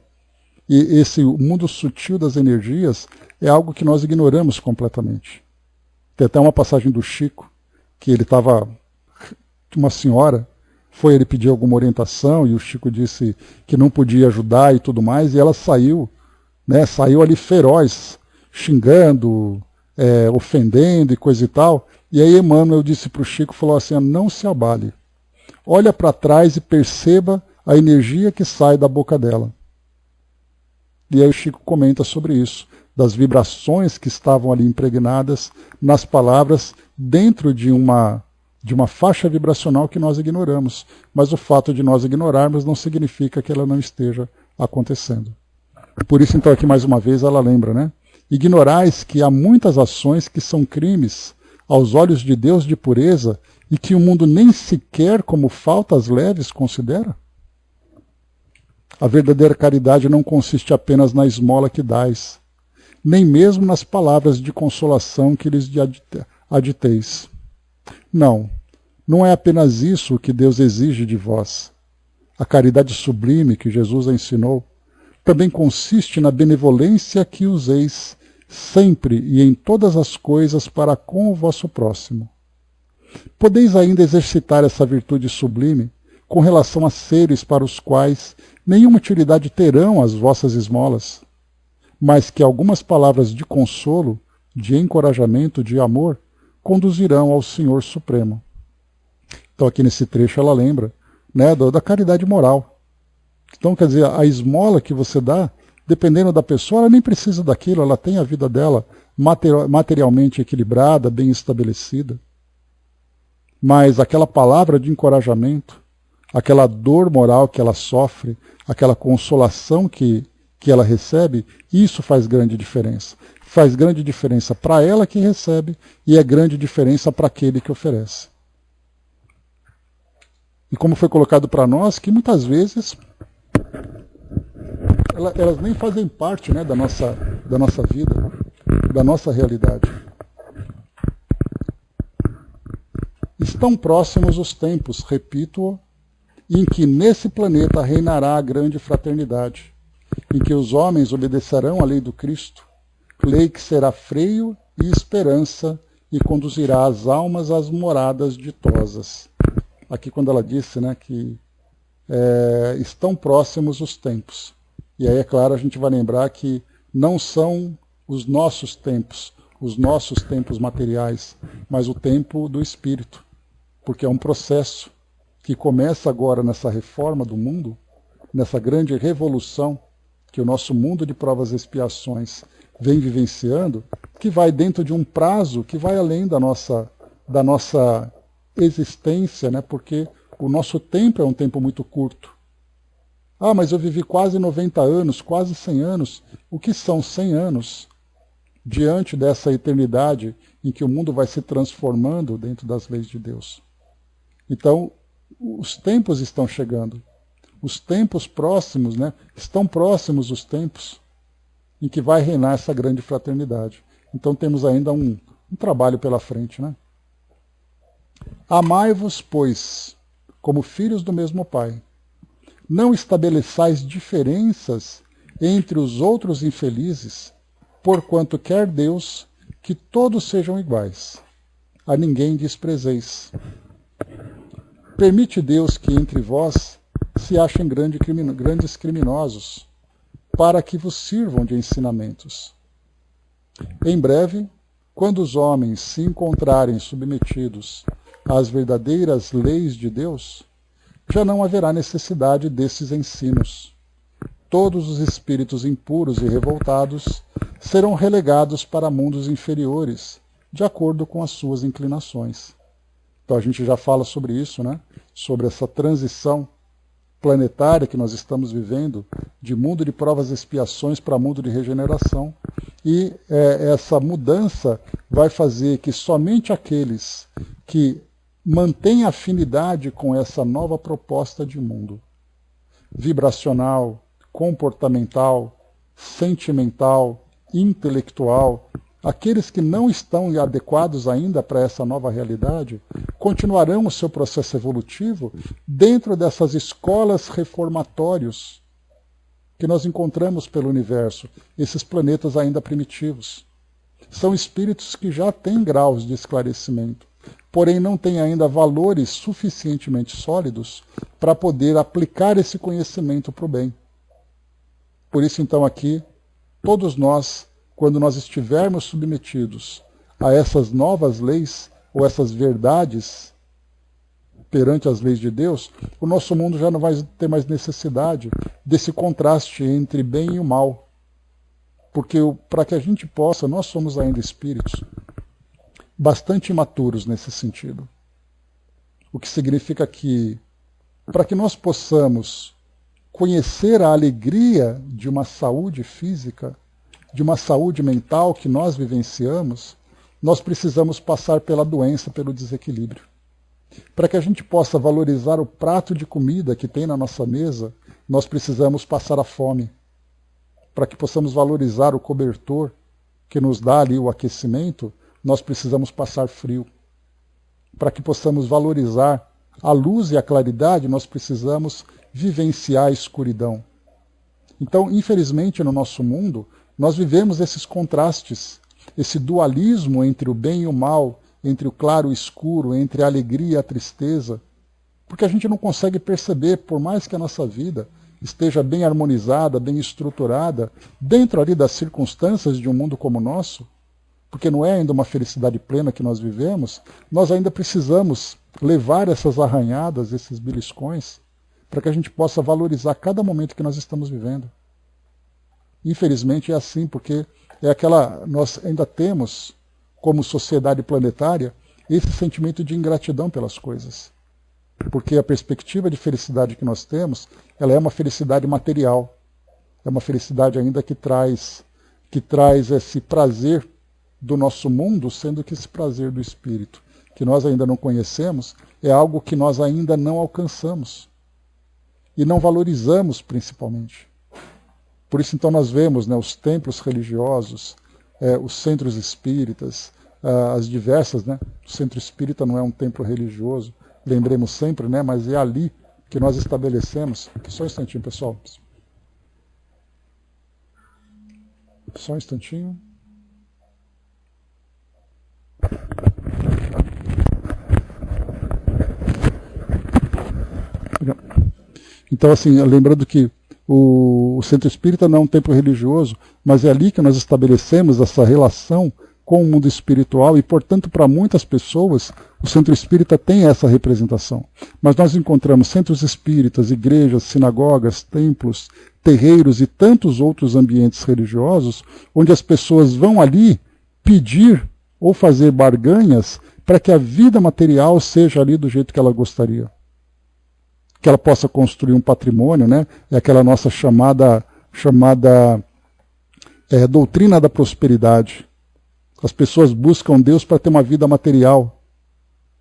E o mundo sutil das energias é algo que nós ignoramos completamente. Tem até uma passagem do Chico, que ele estava, uma senhora, foi ele pedir alguma orientação, e o Chico disse que não podia ajudar e tudo mais, e ela saiu, né? Saiu ali feroz, xingando, ofendendo e coisa e tal. E aí Emmanuel disse para o Chico, falou assim, não se abale, olha para trás e perceba a energia que sai da boca dela. E aí o Chico comenta sobre isso, das vibrações que estavam ali impregnadas nas palavras dentro de uma faixa vibracional que nós ignoramos. Mas o fato de nós ignorarmos não significa que ela não esteja acontecendo. Por isso, então, aqui mais uma vez ela lembra, né? Ignorais que há muitas ações que são crimes aos olhos de Deus de pureza e que o mundo nem sequer como faltas leves considera? A verdadeira caridade não consiste apenas na esmola que dais, nem mesmo nas palavras de consolação que lhes aditeis. Não é apenas isso que Deus exige de vós. A caridade sublime que Jesus ensinou também consiste na benevolência que useis sempre e em todas as coisas para com o vosso próximo. Podeis ainda exercitar essa virtude sublime com relação a seres para os quais nenhuma utilidade terão as vossas esmolas, mas que algumas palavras de consolo, de encorajamento, de amor, conduzirão ao Senhor Supremo. Então aqui nesse trecho ela lembra, né, da caridade moral. Então, quer dizer, a esmola que você dá, dependendo da pessoa, ela nem precisa daquilo, ela tem a vida dela materialmente equilibrada, bem estabelecida. Mas aquela palavra de encorajamento, aquela dor moral que ela sofre, aquela consolação que ela recebe, isso faz grande diferença. Faz grande diferença para ela que recebe e é grande diferença para aquele que oferece. E como foi colocado para nós, que muitas vezes elas nem fazem parte, né, da nossa vida, da nossa realidade. Estão próximos os tempos, repito-o, em que nesse planeta reinará a grande fraternidade, em que os homens obedecerão à lei do Cristo, lei que será freio e esperança e conduzirá as almas às moradas ditosas. Aqui quando ela disse, né, que estão próximos os tempos. E aí, é claro, a gente vai lembrar que não são os nossos tempos materiais, mas o tempo do Espírito, porque é um processo que começa agora nessa reforma do mundo, nessa grande revolução que o nosso mundo de provas e expiações vem vivenciando, que vai dentro de um prazo que vai além da nossa existência, né? Porque o nosso tempo é um tempo muito curto. Ah, mas eu vivi quase 90 anos, quase 100 anos. O que são 100 anos diante dessa eternidade em que o mundo vai se transformando dentro das leis de Deus? Então, os tempos estão chegando. Os tempos próximos, né? Estão próximos os tempos em que vai reinar essa grande fraternidade. Então temos ainda um trabalho pela frente, né? Amai-vos, pois, como filhos do mesmo Pai. Não estabeleçais diferenças entre os outros infelizes, porquanto quer Deus que todos sejam iguais. A ninguém desprezeis. Permite Deus que entre vós se achem grandes criminosos, para que vos sirvam de ensinamentos. Em breve, quando os homens se encontrarem submetidos às verdadeiras leis de Deus, já não haverá necessidade desses ensinos. Todos os espíritos impuros e revoltados serão relegados para mundos inferiores, de acordo com as suas inclinações. Então a gente já fala sobre isso, né? Sobre essa transição planetária que nós estamos vivendo, de mundo de provas e expiações para mundo de regeneração. E essa mudança vai fazer que somente aqueles que mantêm afinidade com essa nova proposta de mundo, vibracional, comportamental, sentimental, intelectual, aqueles que não estão adequados ainda para essa nova realidade, continuarão o seu processo evolutivo dentro dessas escolas reformatórios que nós encontramos pelo universo, esses planetas ainda primitivos. São espíritos que já têm graus de esclarecimento, porém não têm ainda valores suficientemente sólidos para poder aplicar esse conhecimento para o bem. Por isso, então, aqui, todos nós, quando nós estivermos submetidos a essas novas leis, ou essas verdades perante as leis de Deus, o nosso mundo já não vai ter mais necessidade desse contraste entre bem e o mal. Porque para que a gente possa, nós somos ainda espíritos bastante imaturos nesse sentido. O que significa que, para que nós possamos conhecer a alegria de uma saúde física, de uma saúde mental que nós vivenciamos, nós precisamos passar pela doença, pelo desequilíbrio. Para que a gente possa valorizar o prato de comida que tem na nossa mesa, nós precisamos passar a fome. Para que possamos valorizar o cobertor que nos dá ali o aquecimento, nós precisamos passar frio. Para que possamos valorizar a luz e a claridade, nós precisamos vivenciar a escuridão. Então, infelizmente, no nosso mundo, nós vivemos esses contrastes, esse dualismo entre o bem e o mal, entre o claro e o escuro, entre a alegria e a tristeza, porque a gente não consegue perceber, por mais que a nossa vida esteja bem harmonizada, bem estruturada, dentro ali das circunstâncias de um mundo como o nosso, porque não é ainda uma felicidade plena que nós vivemos, nós ainda precisamos levar essas arranhadas, esses beliscões, para que a gente possa valorizar cada momento que nós estamos vivendo. Infelizmente é assim, porque nós ainda temos, como sociedade planetária, esse sentimento de ingratidão pelas coisas. Porque a perspectiva de felicidade que nós temos, ela é uma felicidade material. É uma felicidade ainda que traz esse prazer do nosso mundo, sendo que esse prazer do espírito, que nós ainda não conhecemos, é algo que nós ainda não alcançamos. E não valorizamos, principalmente. Por isso, então, nós vemos, né, os templos religiosos, os centros espíritas, as diversas, né? O centro espírita não é um templo religioso, lembremos sempre, né? Mas é ali que nós estabelecemos. Só um instantinho, pessoal. Só um instantinho. Então, assim, lembrando que o centro espírita não é um templo religioso, mas é ali que nós estabelecemos essa relação com o mundo espiritual e, portanto, para muitas pessoas, o centro espírita tem essa representação. Mas nós encontramos centros espíritas, igrejas, sinagogas, templos, terreiros e tantos outros ambientes religiosos onde as pessoas vão ali pedir ou fazer barganhas para que a vida material seja ali do jeito que ela gostaria. Que ela possa construir um patrimônio, né? É aquela nossa chamada doutrina da prosperidade. As pessoas buscam Deus para ter uma vida material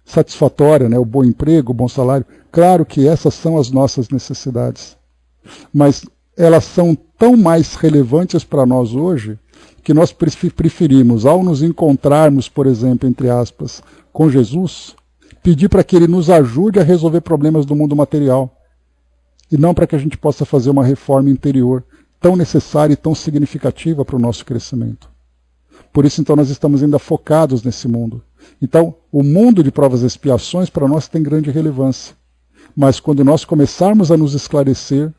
satisfatória, né? O bom emprego, o bom salário. Claro que essas são as nossas necessidades. Mas elas são tão mais relevantes para nós hoje que nós preferimos, ao nos encontrarmos, por exemplo, entre aspas, com Jesus, pedir para que Ele nos ajude a resolver problemas do mundo material. E não para que a gente possa fazer uma reforma interior tão necessária e tão significativa para o nosso crescimento. Por isso, então, nós estamos ainda focados nesse mundo. Então, o mundo de provas e expiações para nós tem grande relevância. Mas quando nós começarmos a nos esclarecer,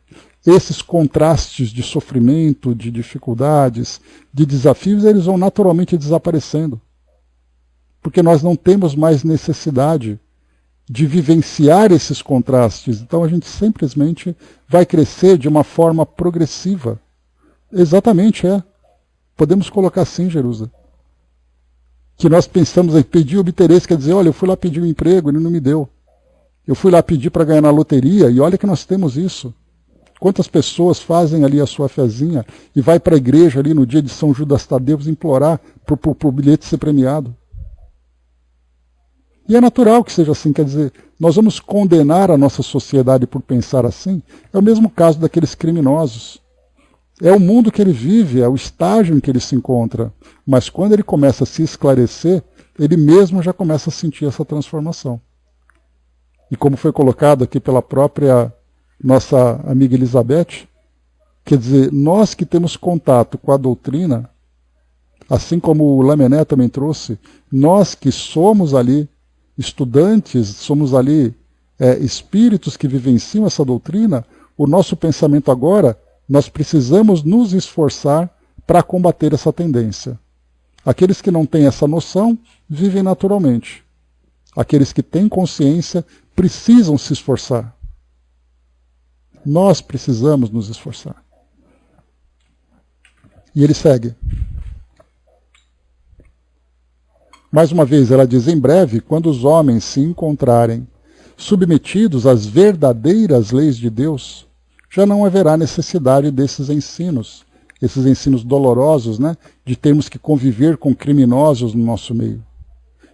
esses contrastes de sofrimento, de dificuldades, de desafios, eles vão naturalmente desaparecendo. Porque nós não temos mais necessidade de vivenciar esses contrastes. Então a gente simplesmente vai crescer de uma forma progressiva. Exatamente, Podemos colocar assim, Jerusa. Que nós pensamos em pedir e obter, quer dizer, olha, eu fui lá pedir um emprego, ele não me deu. Eu fui lá pedir para ganhar na loteria e olha que nós temos isso. Quantas pessoas fazem ali a sua fezinha e vai para a igreja ali no dia de São Judas Tadeu implorar para o bilhete ser premiado? E é natural que seja assim, quer dizer, nós vamos condenar a nossa sociedade por pensar assim. É o mesmo caso daqueles criminosos. É o mundo que ele vive, é o estágio em que ele se encontra. Mas quando ele começa a se esclarecer, ele mesmo já começa a sentir essa transformação. E como foi colocado aqui pela própria nossa amiga Elizabeth, quer dizer, nós que temos contato com a doutrina, assim como o Lamennais também trouxe, nós que somos ali estudantes, somos ali espíritos que vivenciam essa doutrina, o nosso pensamento agora, nós precisamos nos esforçar para combater essa tendência. Aqueles que não têm essa noção vivem naturalmente. Aqueles que têm consciência precisam se esforçar. Nós precisamos nos esforçar. E ele segue. Mais uma vez, ela diz, em breve, quando os homens se encontrarem submetidos às verdadeiras leis de Deus, já não haverá necessidade desses ensinos, esses ensinos dolorosos, né, de termos que conviver com criminosos no nosso meio.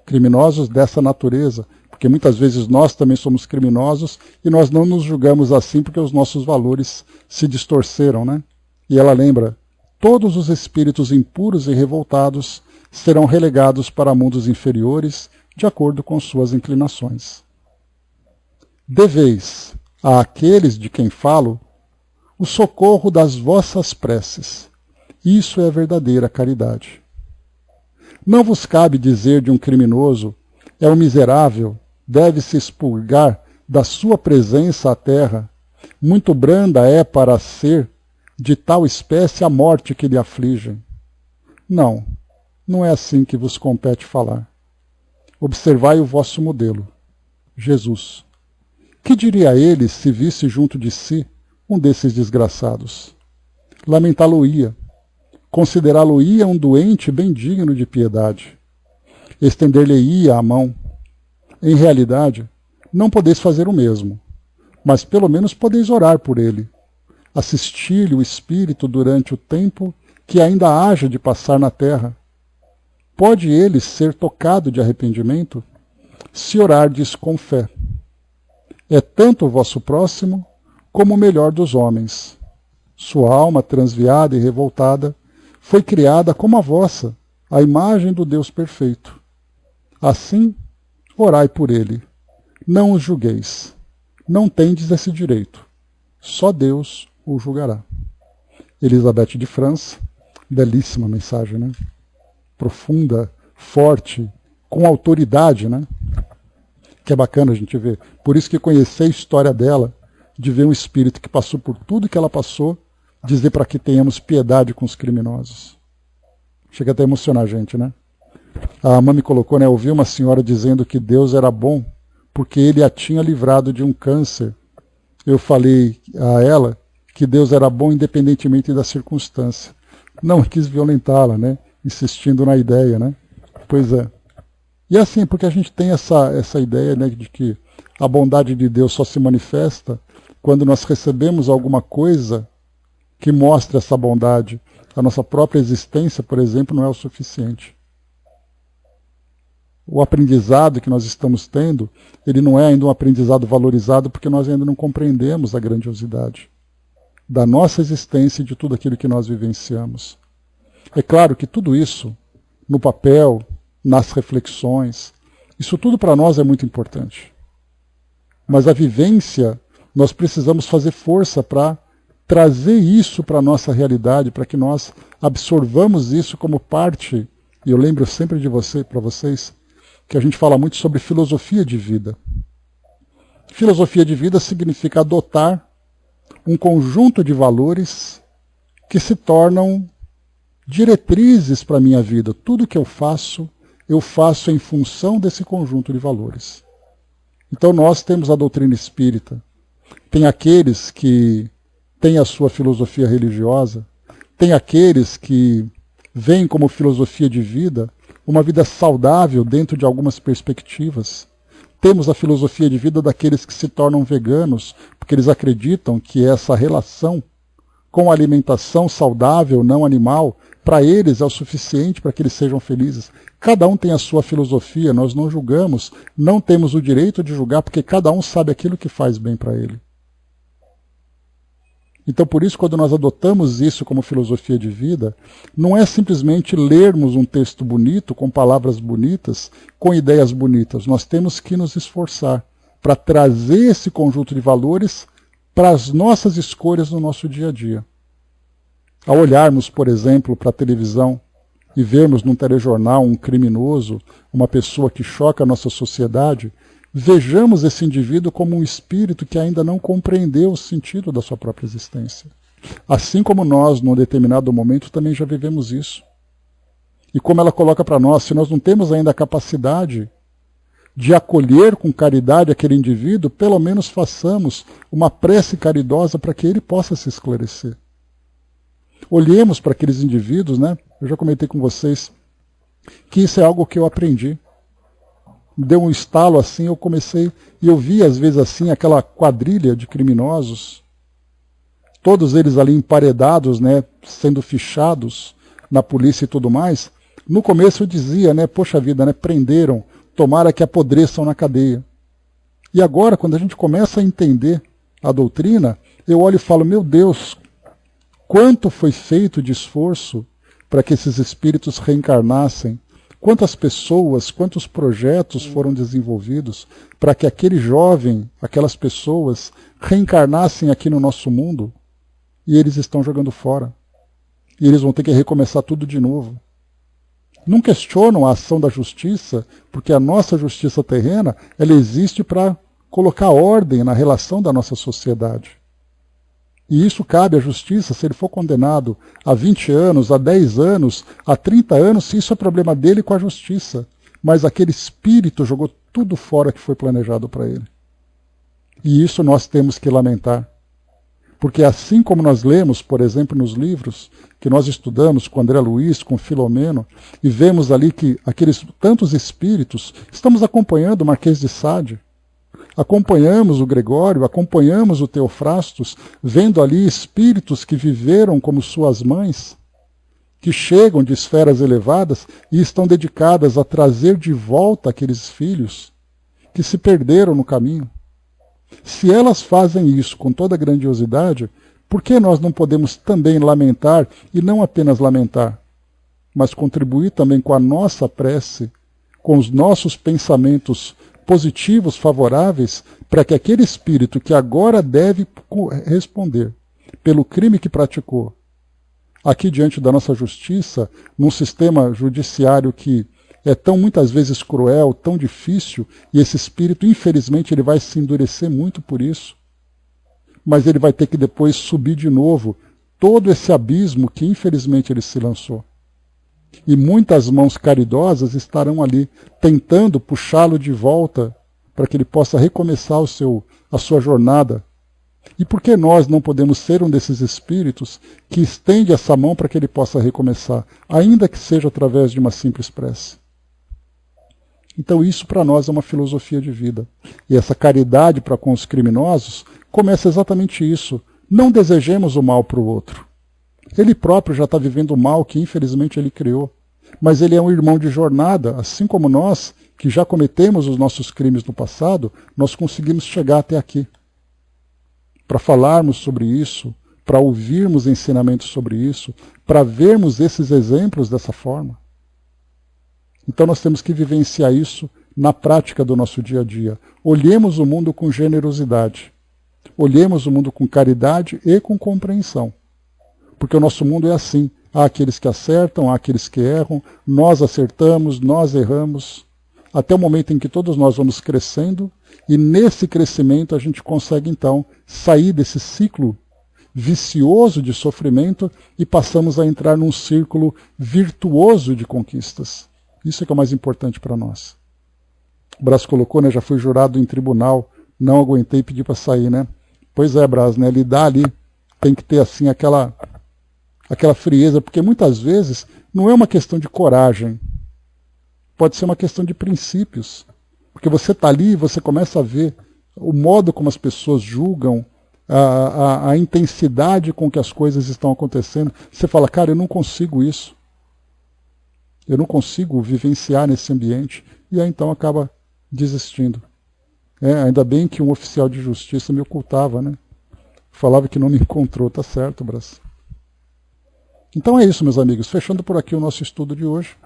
Criminosos dessa natureza, porque muitas vezes nós também somos criminosos e nós não nos julgamos assim porque os nossos valores se distorceram, né? E ela lembra, todos os espíritos impuros e revoltados serão relegados para mundos inferiores de acordo com suas inclinações. Deveis àqueles de quem falo o socorro das vossas preces. Isso é a verdadeira caridade. Não vos cabe dizer de um criminoso, é um miserável, deve-se expurgar da sua presença à terra, muito branda é para ser de tal espécie a morte que lhe aflige. Não, não é assim que vos compete falar. Observai o vosso modelo, Jesus. Que diria ele se visse junto de si um desses desgraçados? Lamentá-lo-ia, considerá-lo-ia um doente bem digno de piedade, estender-lhe-ia a mão. Em realidade, não podeis fazer o mesmo, mas pelo menos podeis orar por ele, assistir-lhe o espírito durante o tempo que ainda haja de passar na terra. Pode ele ser tocado de arrependimento, se orardes com fé. É tanto o vosso próximo como o melhor dos homens. Sua alma transviada e revoltada foi criada como a vossa, a imagem do Deus perfeito. Assim, orai por ele. Não os julgueis. Não tendes esse direito. Só Deus o julgará. Elizabeth de França, belíssima mensagem, né? Profunda, forte, com autoridade, né? Que é bacana a gente ver. Por isso que conhecer a história dela de ver um espírito que passou por tudo que ela passou, dizer para que tenhamos piedade com os criminosos. Chega até a emocionar a gente, né? A mãe me colocou, né? Eu ouvi uma senhora dizendo que Deus era bom porque ele a tinha livrado de um câncer. Eu falei a ela que Deus era bom independentemente da circunstância. Não quis violentá-la, né? Insistindo na ideia, né? Pois é. E assim, porque a gente tem essa ideia, né, de que a bondade de Deus só se manifesta quando nós recebemos alguma coisa que mostre essa bondade. A nossa própria existência, por exemplo, não é o suficiente. O aprendizado que nós estamos tendo, ele não é ainda um aprendizado valorizado porque nós ainda não compreendemos a grandiosidade da nossa existência e de tudo aquilo que nós vivenciamos. É claro que tudo isso, no papel, nas reflexões, isso tudo para nós é muito importante. Mas a vivência, nós precisamos fazer força para trazer isso para a nossa realidade, para que nós absorvamos isso como parte, e eu lembro sempre de para vocês, que a gente fala muito sobre filosofia de vida. Filosofia de vida significa adotar um conjunto de valores que se tornam diretrizes para a minha vida. Tudo que eu faço em função desse conjunto de valores. Então nós temos a doutrina espírita. Tem aqueles que têm a sua filosofia religiosa, tem aqueles que veem como filosofia de vida uma vida saudável dentro de algumas perspectivas. Temos a filosofia de vida daqueles que se tornam veganos, porque eles acreditam que essa relação com a alimentação saudável, não animal, para eles é o suficiente para que eles sejam felizes. Cada um tem a sua filosofia, nós não julgamos, não temos o direito de julgar, porque cada um sabe aquilo que faz bem para ele. Então, por isso, quando nós adotamos isso como filosofia de vida, não é simplesmente lermos um texto bonito, com palavras bonitas, com ideias bonitas. Nós temos que nos esforçar para trazer esse conjunto de valores para as nossas escolhas no nosso dia a dia. Ao olharmos, por exemplo, para a televisão e vermos num telejornal um criminoso, uma pessoa que choca a nossa sociedade, vejamos esse indivíduo como um espírito que ainda não compreendeu o sentido da sua própria existência. Assim como nós, num determinado momento, também já vivemos isso. E como ela coloca para nós, se nós não temos ainda a capacidade de acolher com caridade aquele indivíduo, pelo menos façamos uma prece caridosa para que ele possa se esclarecer. Olhemos para aqueles indivíduos, né? Eu já comentei com vocês que isso é algo que eu aprendi. Deu um estalo assim, eu comecei, e eu vi às vezes assim, aquela quadrilha de criminosos, todos eles ali emparedados, né, sendo fichados na polícia e tudo mais. No começo eu dizia, né, poxa vida, né, prenderam, tomara que apodreçam na cadeia. E agora, quando a gente começa a entender a doutrina, eu olho e falo, meu Deus, quanto foi feito de esforço para que esses espíritos reencarnassem. Quantas pessoas, quantos projetos foram desenvolvidos para que aquele jovem, aquelas pessoas, reencarnassem aqui no nosso mundo e eles estão jogando fora. E eles vão ter que recomeçar tudo de novo. Não questionam a ação da justiça, porque a nossa justiça terrena, ela existe para colocar ordem na relação da nossa sociedade. E isso cabe à justiça, se ele for condenado a 20 anos, a 10 anos, a 30 anos, isso é problema dele com a justiça. Mas aquele espírito jogou tudo fora que foi planejado para ele. E isso nós temos que lamentar. Porque assim como nós lemos, por exemplo, nos livros que nós estudamos com André Luiz, com Filomeno, e vemos ali que aqueles tantos espíritos, estamos acompanhando o Marquês de Sade, acompanhamos o Gregório, acompanhamos o Teofrastos, vendo ali espíritos que viveram como suas mães, que chegam de esferas elevadas e estão dedicadas a trazer de volta aqueles filhos que se perderam no caminho. Se elas fazem isso com toda grandiosidade, por que nós não podemos também lamentar, e não apenas lamentar, mas contribuir também com a nossa prece, com os nossos pensamentos positivos, favoráveis, para que aquele espírito que agora deve responder pelo crime que praticou, aqui diante da nossa justiça, num sistema judiciário que é tão muitas vezes cruel, tão difícil, e esse espírito, infelizmente, ele vai se endurecer muito por isso. mas ele vai ter que depois subir de novo todo esse abismo que infelizmente ele se lançou. E muitas mãos caridosas estarão ali tentando puxá-lo de volta para que ele possa recomeçar a sua jornada. E por que nós não podemos ser um desses espíritos que estende essa mão para que ele possa recomeçar, ainda que seja através de uma simples prece? Então isso para nós é uma filosofia de vida. E essa caridade para com os criminosos começa exatamente isso. Não desejemos o mal para o outro. Ele próprio já está vivendo o mal que infelizmente ele criou. Mas ele é um irmão de jornada, assim como nós, que já cometemos os nossos crimes no passado, nós conseguimos chegar até aqui. Para falarmos sobre isso, para ouvirmos ensinamentos sobre isso, para vermos esses exemplos dessa forma. Então nós temos que vivenciar isso na prática do nosso dia a dia. Olhemos o mundo com generosidade. Olhemos o mundo com caridade e com compreensão. Porque o nosso mundo é assim. Há aqueles que acertam, há aqueles que erram, nós acertamos, nós erramos, até o momento em que todos nós vamos crescendo, e nesse crescimento a gente consegue então sair desse ciclo vicioso de sofrimento e passamos a entrar num círculo virtuoso de conquistas. Isso é que é o mais importante para nós. O Brás colocou, né, já fui jurado em tribunal, não aguentei e pedi para sair, né? Pois é, Brás, né, lidar ali tem que ter assim aquela frieza, porque muitas vezes não é uma questão de coragem, pode ser uma questão de princípios, porque você está ali e você começa a ver o modo como as pessoas julgam, a intensidade com que as coisas estão acontecendo, você fala, cara, eu não consigo isso, eu não consigo vivenciar nesse ambiente, e aí então acaba desistindo. Ainda bem que um oficial de justiça me ocultava, né? Falava que não me encontrou, tá certo, Brás. Então é isso, meus amigos. Fechando por aqui o nosso estudo de hoje.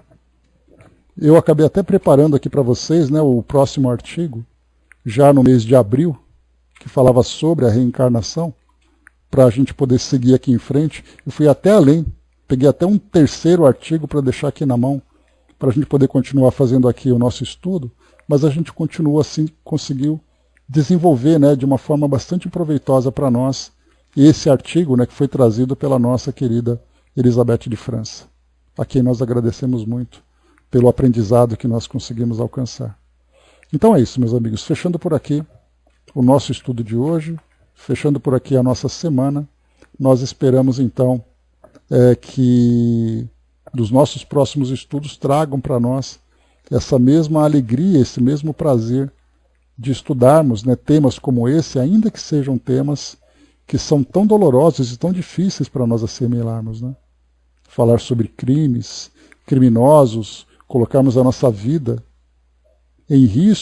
Eu acabei até preparando aqui para vocês, né, o próximo artigo, já no mês de abril, que falava sobre a reencarnação, para a gente poder seguir aqui em frente. Eu fui até além, peguei até um terceiro artigo para deixar aqui na mão, para a gente poder continuar fazendo aqui o nosso estudo, mas a gente continua assim, conseguiu desenvolver, né, de uma forma bastante proveitosa para nós esse artigo, né, que foi trazido pela nossa querida Elizabeth de França, a quem nós agradecemos muito pelo aprendizado que nós conseguimos alcançar. Então é isso, meus amigos. Fechando por aqui o nosso estudo de hoje, fechando por aqui a nossa semana, nós esperamos então que dos nossos próximos estudos tragam para nós essa mesma alegria, esse mesmo prazer de estudarmos, né, temas como esse, ainda que sejam temas que são tão dolorosos e tão difíceis para nós assimilarmos, né? Falar sobre crimes, criminosos, colocarmos a nossa vida em risco,